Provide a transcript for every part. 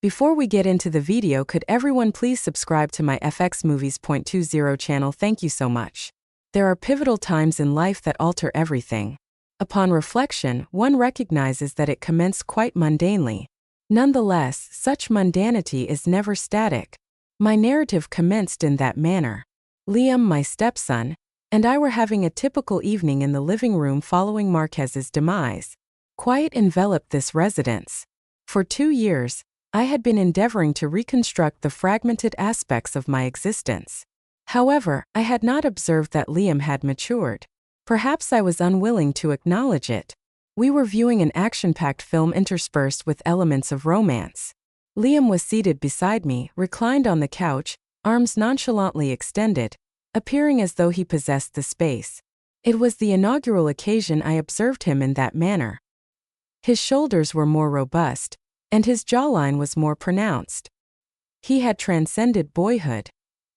Before we get into the video, could everyone please subscribe to my FXmovies.20 channel? Thank you so much. There are pivotal times in life that alter everything. Upon reflection, one recognizes that it commenced quite mundanely. Nonetheless, such mundanity is never static. My narrative commenced in that manner. Liam, my stepson, and I were having a typical evening in the living room following Marquez's demise. Quiet enveloped this residence. For 2 years, I had been endeavoring to reconstruct the fragmented aspects of my existence. However, I had not observed that Liam had matured. Perhaps I was unwilling to acknowledge it. We were viewing an action-packed film interspersed with elements of romance. Liam was seated beside me, reclined on the couch, arms nonchalantly extended, appearing as though he possessed the space. It was the inaugural occasion I observed him in that manner. His shoulders were more robust, and his jawline was more pronounced. He had transcended boyhood.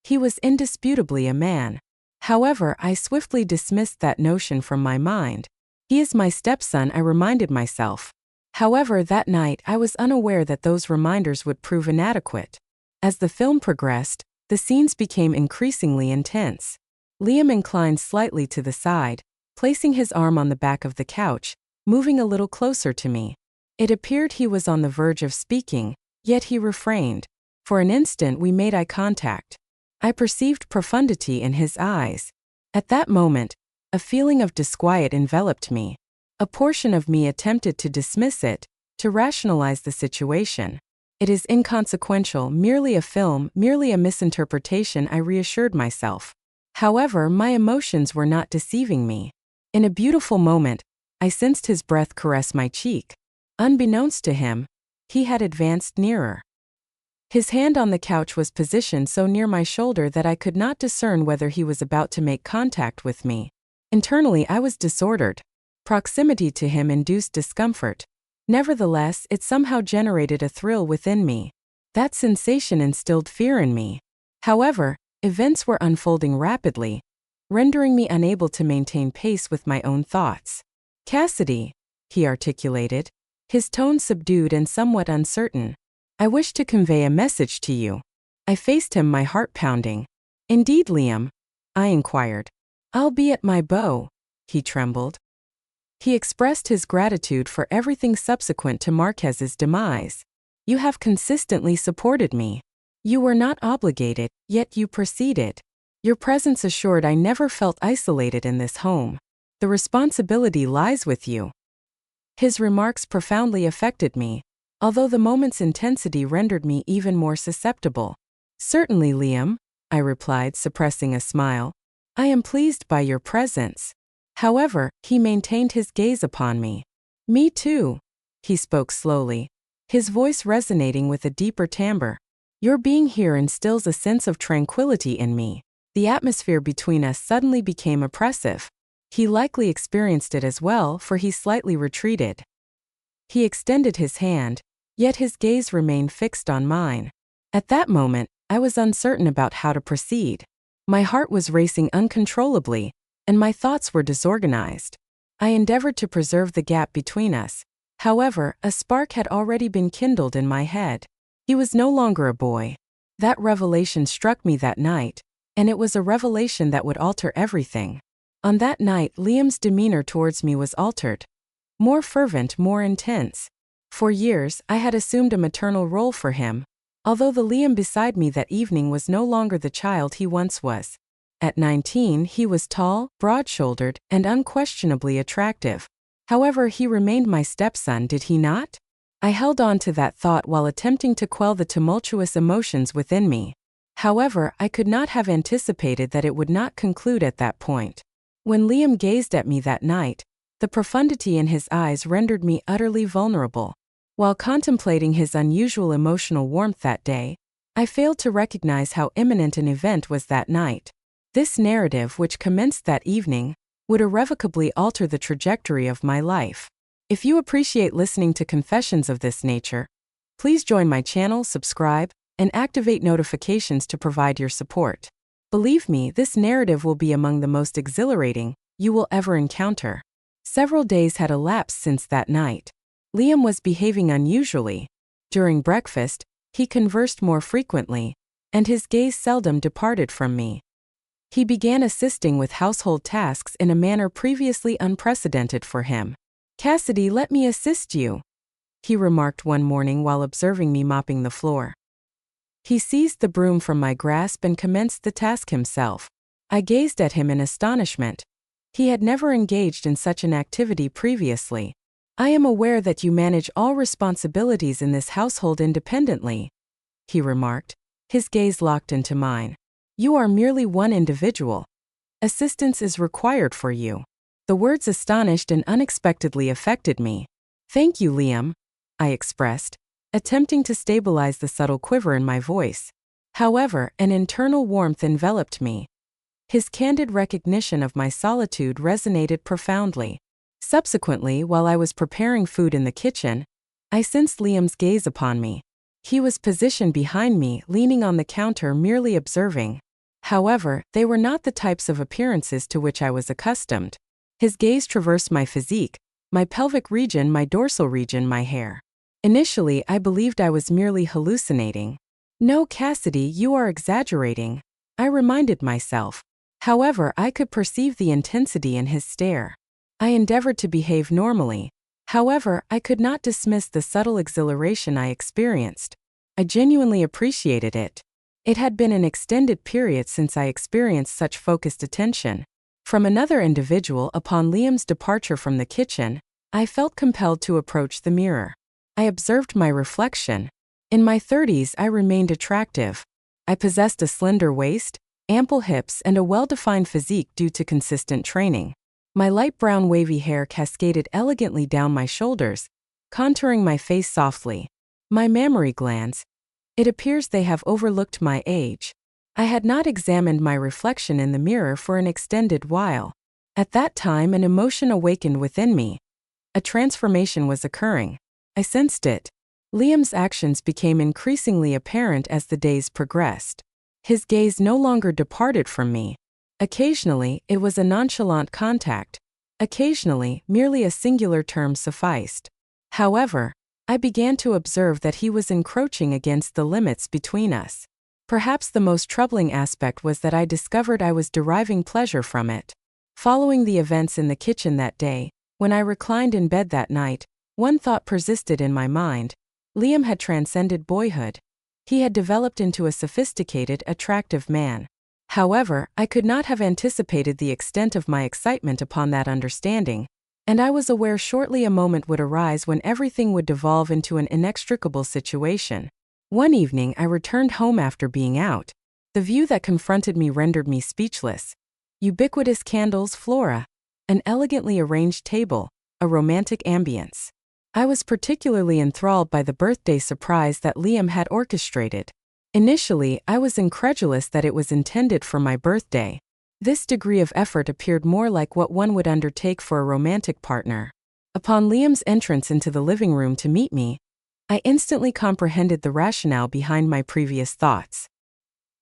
He was indisputably a man. However, I swiftly dismissed that notion from my mind. He is my stepson, I reminded myself. However, that night I was unaware that those reminders would prove inadequate. As the film progressed, the scenes became increasingly intense. Liam inclined slightly to the side, placing his arm on the back of the couch, moving a little closer to me. It appeared he was on the verge of speaking, yet he refrained. For an instant we made eye contact. I perceived profundity in his eyes. At that moment, a feeling of disquiet enveloped me. A portion of me attempted to dismiss it, to rationalize the situation. It is inconsequential, merely a film, merely a misinterpretation, I reassured myself. However, my emotions were not deceiving me. In a beautiful moment, I sensed his breath caress my cheek. Unbeknownst to him, he had advanced nearer. His hand on the couch was positioned so near my shoulder that I could not discern whether he was about to make contact with me. Internally, I was disordered. Proximity to him induced discomfort. Nevertheless, it somehow generated a thrill within me. That sensation instilled fear in me. However, events were unfolding rapidly, rendering me unable to maintain pace with my own thoughts. "Cassidy," he articulated, his tone subdued and somewhat uncertain. "I wish to convey a message to you." I faced him, my heart pounding. "Indeed, Liam?" I inquired. "I'll be at my beau." He trembled. He expressed his gratitude for everything subsequent to Marquez's demise. "You have consistently supported me. You were not obligated, yet you proceeded. Your presence assured I never felt isolated in this home. The responsibility lies with you." His remarks profoundly affected me, although the moment's intensity rendered me even more susceptible. "Certainly, Liam," I replied, suppressing a smile. "I am pleased by your presence." However, he maintained his gaze upon me. "Me too," he spoke slowly, his voice resonating with a deeper timbre. "Your being here instills a sense of tranquility in me." The atmosphere between us suddenly became oppressive. He likely experienced it as well, for he slightly retreated. He extended his hand, yet his gaze remained fixed on mine. At that moment, I was uncertain about how to proceed. My heart was racing uncontrollably, and my thoughts were disorganized. I endeavored to preserve the gap between us. However, a spark had already been kindled in my head. He was no longer a boy. That revelation struck me that night, and it was a revelation that would alter everything. On that night, Liam's demeanor towards me was altered. More fervent, more intense. For years, I had assumed a maternal role for him, although the Liam beside me that evening was no longer the child he once was. At 19, he was tall, broad-shouldered, and unquestionably attractive. However, he remained my stepson, did he not? I held on to that thought while attempting to quell the tumultuous emotions within me. However, I could not have anticipated that it would not conclude at that point. When Liam gazed at me that night, the profundity in his eyes rendered me utterly vulnerable. While contemplating his unusual emotional warmth that day, I failed to recognize how imminent an event was that night. This narrative, which commenced that evening, would irrevocably alter the trajectory of my life. If you appreciate listening to confessions of this nature, please join my channel, subscribe, and activate notifications to provide your support. Believe me, this narrative will be among the most exhilarating you will ever encounter. Several days had elapsed since that night. Liam was behaving unusually. During breakfast, He conversed more frequently, and his gaze seldom departed from me. He began assisting with household tasks in a manner previously unprecedented for him. "Cassidy, let me assist you," he remarked one morning while observing me mopping the floor. He seized the broom from my grasp and commenced the task himself. I gazed at him in astonishment. He had never engaged in such an activity previously. "I am aware that you manage all responsibilities in this household independently," he remarked. His gaze locked into mine. "You are merely one individual. Assistance is required for you." The words astonished and unexpectedly affected me. "Thank you, Liam," I expressed, attempting to stabilize the subtle quiver in my voice. However, an internal warmth enveloped me. His candid recognition of my solitude resonated profoundly. Subsequently, while I was preparing food in the kitchen, I sensed Liam's gaze upon me. He was positioned behind me, leaning on the counter, merely observing. However, they were not the types of appearances to which I was accustomed. His gaze traversed my physique, my pelvic region, my dorsal region, my hair. Initially, I believed I was merely hallucinating. "No, Cassidy, you are exaggerating," I reminded myself. However, I could perceive the intensity in his stare. I endeavored to behave normally. However, I could not dismiss the subtle exhilaration I experienced. I genuinely appreciated it. It had been an extended period since I experienced such focused attention. From another individual. Upon Liam's departure from the kitchen, I felt compelled to approach the mirror. I observed my reflection. In my 30s, I remained attractive. I possessed a slender waist, ample hips, and a well-defined physique due to consistent training. My light brown wavy hair cascaded elegantly down my shoulders, contouring my face softly. My mammary glands. It appears they have overlooked my age. I had not examined my reflection in the mirror for an extended while. At that time, an emotion awakened within me. A transformation was occurring. I sensed it. Liam's actions became increasingly apparent as the days progressed. His gaze no longer departed from me. Occasionally, it was a nonchalant contact. Occasionally, merely a singular term sufficed. However, I began to observe that he was encroaching against the limits between us. Perhaps the most troubling aspect was that I discovered I was deriving pleasure from it. Following the events in the kitchen that day, when I reclined in bed that night, one thought persisted in my mind. Liam had transcended boyhood. He had developed into a sophisticated, attractive man. However, I could not have anticipated the extent of my excitement upon that understanding, and I was aware shortly a moment would arise when everything would devolve into an inextricable situation. One evening, I returned home after being out. The view that confronted me rendered me speechless. Ubiquitous candles, flora, an elegantly arranged table, a romantic ambience. I was particularly enthralled by the birthday surprise that Liam had orchestrated. Initially, I was incredulous that it was intended for my birthday. This degree of effort appeared more like what one would undertake for a romantic partner. Upon Liam's entrance into the living room to meet me, I instantly comprehended the rationale behind my previous thoughts.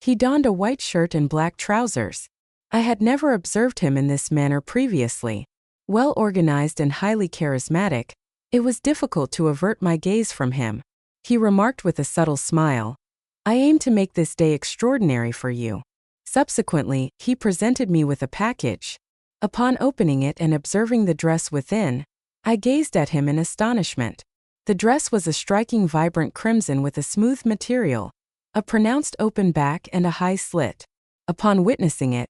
He donned a white shirt and black trousers. I had never observed him in this manner previously. Well organized and highly charismatic, it was difficult to avert my gaze from him. He remarked with a subtle smile, "I aim to make this day extraordinary for you." Subsequently, he presented me with a package. Upon opening it and observing the dress within, I gazed at him in astonishment. The dress was a striking vibrant crimson with a smooth material, a pronounced open back, and a high slit. Upon witnessing it,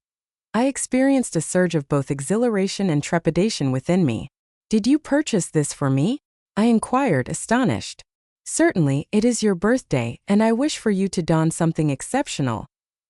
I experienced a surge of both exhilaration and trepidation within me. "Did you purchase this for me?" I inquired, astonished. "Certainly, it is your birthday, and I wish for you to don something exceptional,"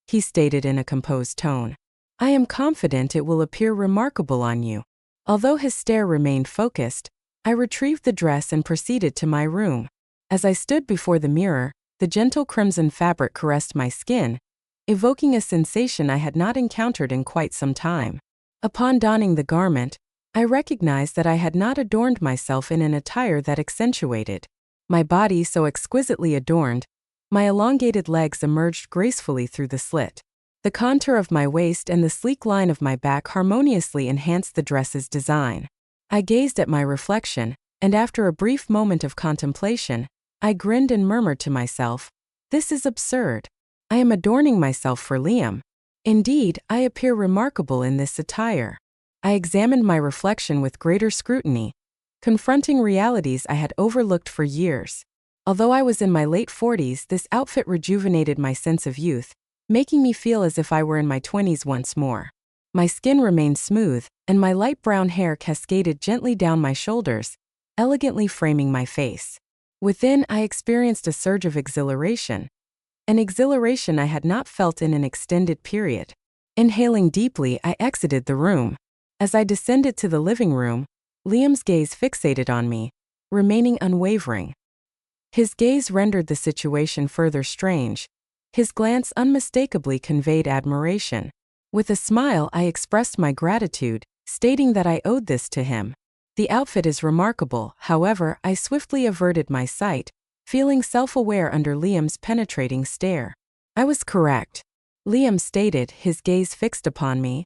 he stated in a composed tone. "I am confident it will appear remarkable on you." Although his stare remained focused, I retrieved the dress and proceeded to my room. As I stood before the mirror, the gentle crimson fabric caressed my skin, evoking a sensation I had not encountered in quite some time. Upon donning the garment, I recognized that I had not adorned myself in an attire that accentuated my body so exquisitely adorned. My elongated legs emerged gracefully through the slit. The contour of my waist and the sleek line of my back harmoniously enhanced the dress's design. I gazed at my reflection, and after a brief moment of contemplation, I grinned and murmured to myself, This is absurd. I am adorning myself for Liam. Indeed, I appear remarkable in this attire. I examined my reflection with greater scrutiny, confronting realities I had overlooked for years. Although I was in my late 40s, this outfit rejuvenated my sense of youth, making me feel as if I were in my 20s once more. My skin remained smooth, and my light brown hair cascaded gently down my shoulders, elegantly framing my face. Within, I experienced a surge of exhilaration, an exhilaration I had not felt in an extended period. Inhaling deeply, I exited the room. As I descended to the living room, Liam's gaze fixated on me, remaining unwavering. His gaze rendered the situation further strange. His glance unmistakably conveyed admiration. With a smile, I expressed my gratitude, stating that I owed this to him. The outfit is remarkable, however, I swiftly averted my sight, feeling self-aware under Liam's penetrating stare. I was correct. Liam stated, his gaze fixed upon me.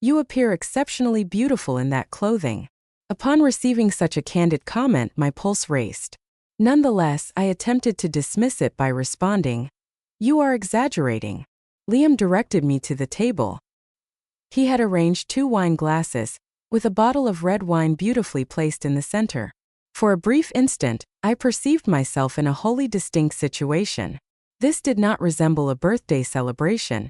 You appear exceptionally beautiful in that clothing. Upon receiving such a candid comment, my pulse raced. Nonetheless, I attempted to dismiss it by responding, "You are exaggerating." Liam directed me to the table. He had arranged 2 wine glasses, with a bottle of red wine beautifully placed in the center. For a brief instant, I perceived myself in a wholly distinct situation. This did not resemble a birthday celebration.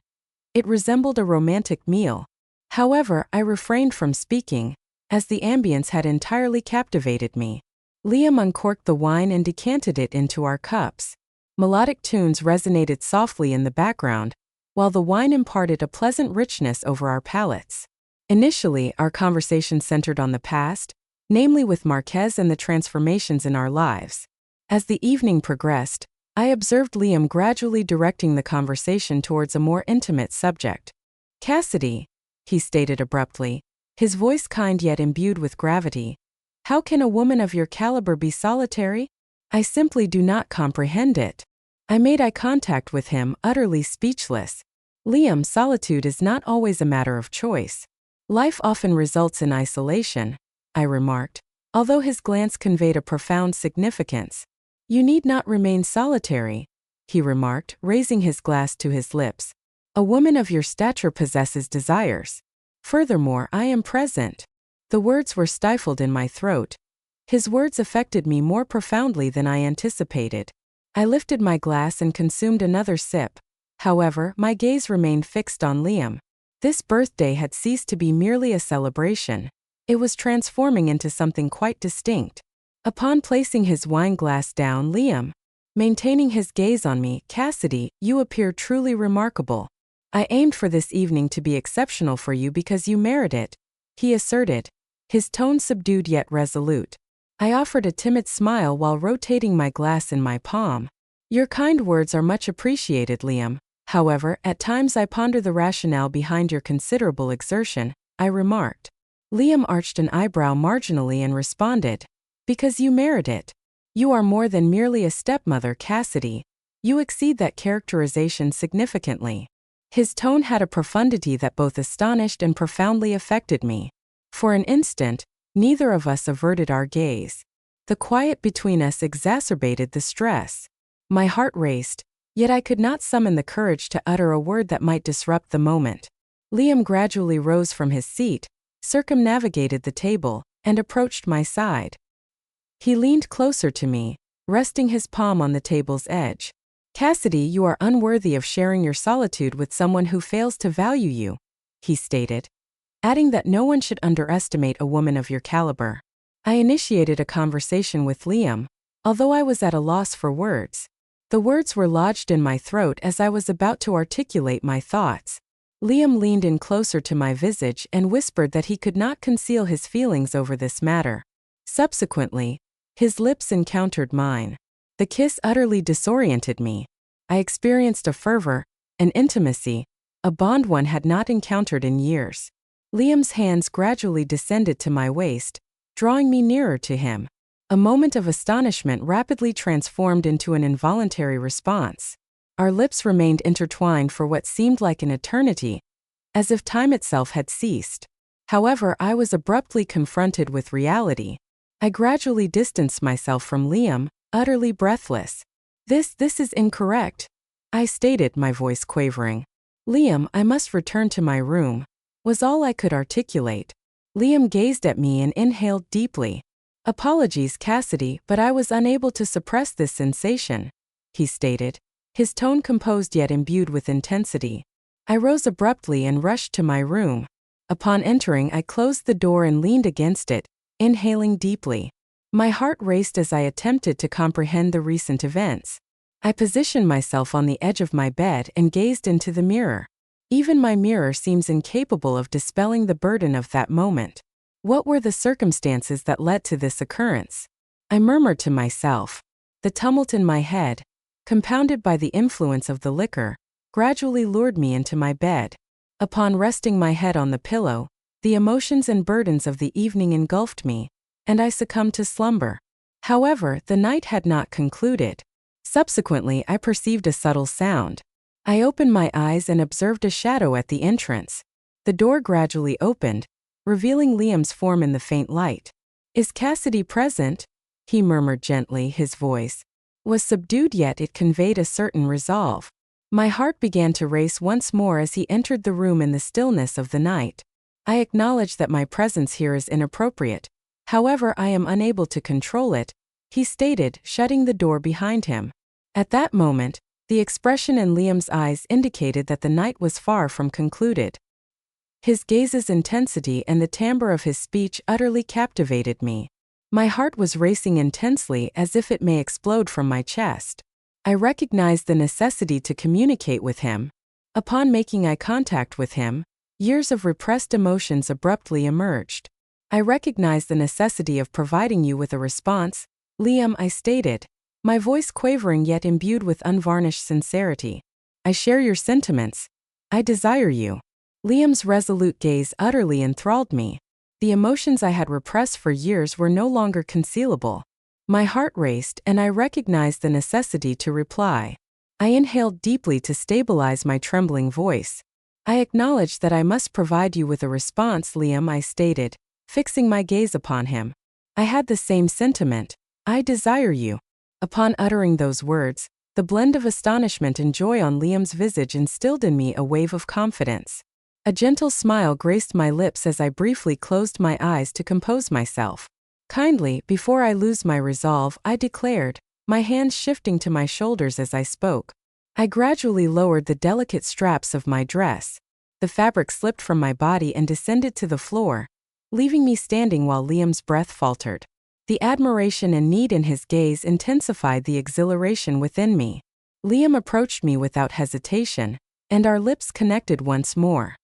It resembled a romantic meal. However, I refrained from speaking, as the ambience had entirely captivated me. Liam uncorked the wine and decanted it into our cups. Melodic tunes resonated softly in the background, while the wine imparted a pleasant richness over our palates. Initially, our conversation centered on the past, namely with Marquez and the transformations in our lives. As the evening progressed, I observed Liam gradually directing the conversation towards a more intimate subject. "Cassidy," he stated abruptly, his voice kind yet imbued with gravity, "how can a woman of your caliber be solitary? I simply do not comprehend it." I made eye contact with him, utterly speechless. "Liam, solitude is not always a matter of choice. Life often results in isolation," I remarked, although his glance conveyed a profound significance. "You need not remain solitary," he remarked, raising his glass to his lips. "A woman of your stature possesses desires. Furthermore, I am present." The words were stifled in my throat. His words affected me more profoundly than I anticipated. I lifted my glass and consumed another sip. However, my gaze remained fixed on Liam. This birthday had ceased to be merely a celebration. It was transforming into something quite distinct. Upon placing his wine glass down, Liam, maintaining his gaze on me, "Cassidy, you appear truly remarkable. I aimed for this evening to be exceptional for you because you merit it," he asserted, his tone subdued yet resolute. I offered a timid smile while rotating my glass in my palm. "Your kind words are much appreciated, Liam. However, at times I ponder the rationale behind your considerable exertion," I remarked. Liam arched an eyebrow marginally and responded, "Because you merit it. You are more than merely a stepmother, Cassidy. You exceed that characterization significantly." His tone had a profundity that both astonished and profoundly affected me. For an instant, neither of us averted our gaze. The quiet between us exacerbated the stress. My heart raced, yet I could not summon the courage to utter a word that might disrupt the moment. Liam gradually rose from his seat, circumnavigated the table, and approached my side. He leaned closer to me, resting his palm on the table's edge. "Cassidy, you are unworthy of sharing your solitude with someone who fails to value you," he stated, adding that no one should underestimate a woman of your caliber. I initiated a conversation with Liam, although I was at a loss for words. The words were lodged in my throat as I was about to articulate my thoughts. Liam leaned in closer to my visage and whispered that he could not conceal his feelings over this matter. Subsequently, his lips encountered mine. The kiss utterly disoriented me. I experienced a fervor, an intimacy, a bond one had not encountered in years. Liam's hands gradually descended to my waist, drawing me nearer to him. A moment of astonishment rapidly transformed into an involuntary response. Our lips remained intertwined for what seemed like an eternity, as if time itself had ceased. However, I was abruptly confronted with reality. I gradually distanced myself from Liam, utterly breathless. This is incorrect," I stated, my voice quavering. Liam, I must return to my room, was all I could articulate. Liam gazed at me and inhaled deeply. Apologies, Cassidy, but I was unable to suppress this sensation, he stated, his tone composed yet imbued with intensity. I rose abruptly and rushed to my room. Upon entering, I closed the door and leaned against it, inhaling deeply. My heart raced as I attempted to comprehend the recent events. I positioned myself on the edge of my bed and gazed into the mirror. Even my mirror seems incapable of dispelling the burden of that moment. What were the circumstances that led to this occurrence? I murmured to myself. The tumult in my head, compounded by the influence of the liquor, gradually lured me into my bed. Upon resting my head on the pillow, the emotions and burdens of the evening engulfed me, and I succumbed to slumber. However, the night had not concluded. Subsequently, I perceived a subtle sound. I opened my eyes and observed a shadow at the entrance. The door gradually opened, revealing Liam's form in the faint light. Is Cassidy present? He murmured gently, his voice was subdued yet it conveyed a certain resolve. My heart began to race once more as he entered the room in the stillness of the night. I acknowledge that my presence here is inappropriate. However, I am unable to control it, he stated, shutting the door behind him. At that moment, the expression in Liam's eyes indicated that the night was far from concluded. His gaze's intensity and the timbre of his speech utterly captivated me. My heart was racing intensely as if it may explode from my chest. I recognized the necessity to communicate with him. Upon making eye contact with him, years of repressed emotions abruptly emerged. I recognized the necessity of providing you with a response, Liam, I stated, my voice quavering yet imbued with unvarnished sincerity. I share your sentiments. I desire you. Liam's resolute gaze utterly enthralled me. The emotions I had repressed for years were no longer concealable. My heart raced and I recognized the necessity to reply. I inhaled deeply to stabilize my trembling voice. I acknowledged that I must provide you with a response, Liam, I stated, fixing my gaze upon him. I had the same sentiment. I desire you. Upon uttering those words, the blend of astonishment and joy on Liam's visage instilled in me a wave of confidence. A gentle smile graced my lips as I briefly closed my eyes to compose myself. Kindly, before I lose my resolve, I declared, my hands shifting to my shoulders as I spoke. I gradually lowered the delicate straps of my dress. The fabric slipped from my body and descended to the floor, leaving me standing while Liam's breath faltered. The admiration and need in his gaze intensified the exhilaration within me. Liam approached me without hesitation, and our lips connected once more.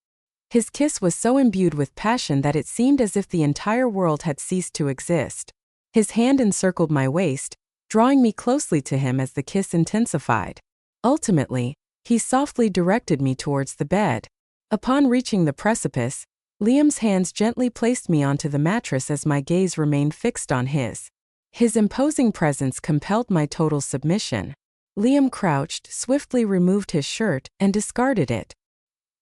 His kiss was so imbued with passion that it seemed as if the entire world had ceased to exist. His hand encircled my waist, drawing me closely to him as the kiss intensified. Ultimately, he softly directed me towards the bed. Upon reaching the precipice, Liam's hands gently placed me onto the mattress as my gaze remained fixed on his. His imposing presence compelled my total submission. Liam crouched, swiftly removed his shirt, and discarded it.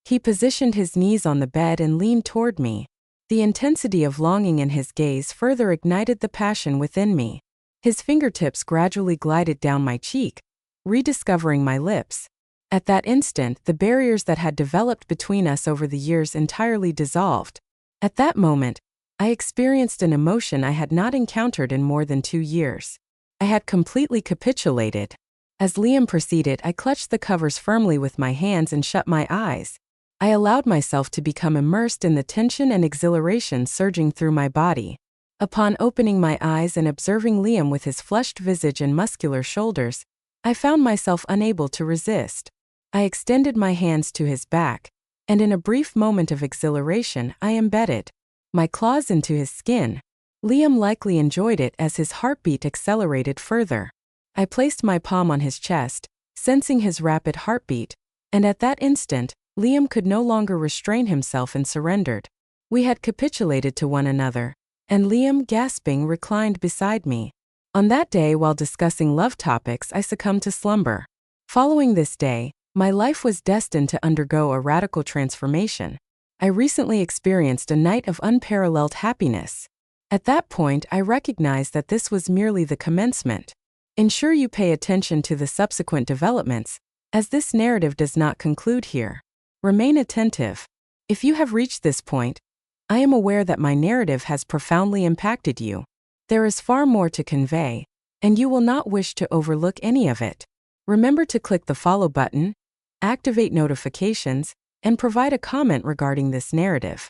He positioned his knees on the bed and leaned toward me. The intensity of longing in his gaze further ignited the passion within me. His fingertips gradually glided down my cheek, rediscovering my lips. At that instant, the barriers that had developed between us over the years entirely dissolved. At that moment, I experienced an emotion I had not encountered in more than 2 years. I had completely capitulated. As Liam proceeded, I clutched the covers firmly with my hands and shut my eyes. I allowed myself to become immersed in the tension and exhilaration surging through my body. Upon opening my eyes and observing Liam with his flushed visage and muscular shoulders, I found myself unable to resist. I extended my hands to his back, and in a brief moment of exhilaration, I embedded my claws into his skin. Liam likely enjoyed it as his heartbeat accelerated further. I placed my palm on his chest, sensing his rapid heartbeat, and at that instant, Liam could no longer restrain himself and surrendered. We had capitulated to one another, and Liam, gasping, reclined beside me. On that day, while discussing love topics, I succumbed to slumber. Following this day, my life was destined to undergo a radical transformation. I recently experienced a night of unparalleled happiness. At that point, I recognized that this was merely the commencement. Ensure you pay attention to the subsequent developments, as this narrative does not conclude here. Remain attentive. If you have reached this point, I am aware that my narrative has profoundly impacted you. There is far more to convey, and you will not wish to overlook any of it. Remember to click the follow button, activate notifications, and provide a comment regarding this narrative.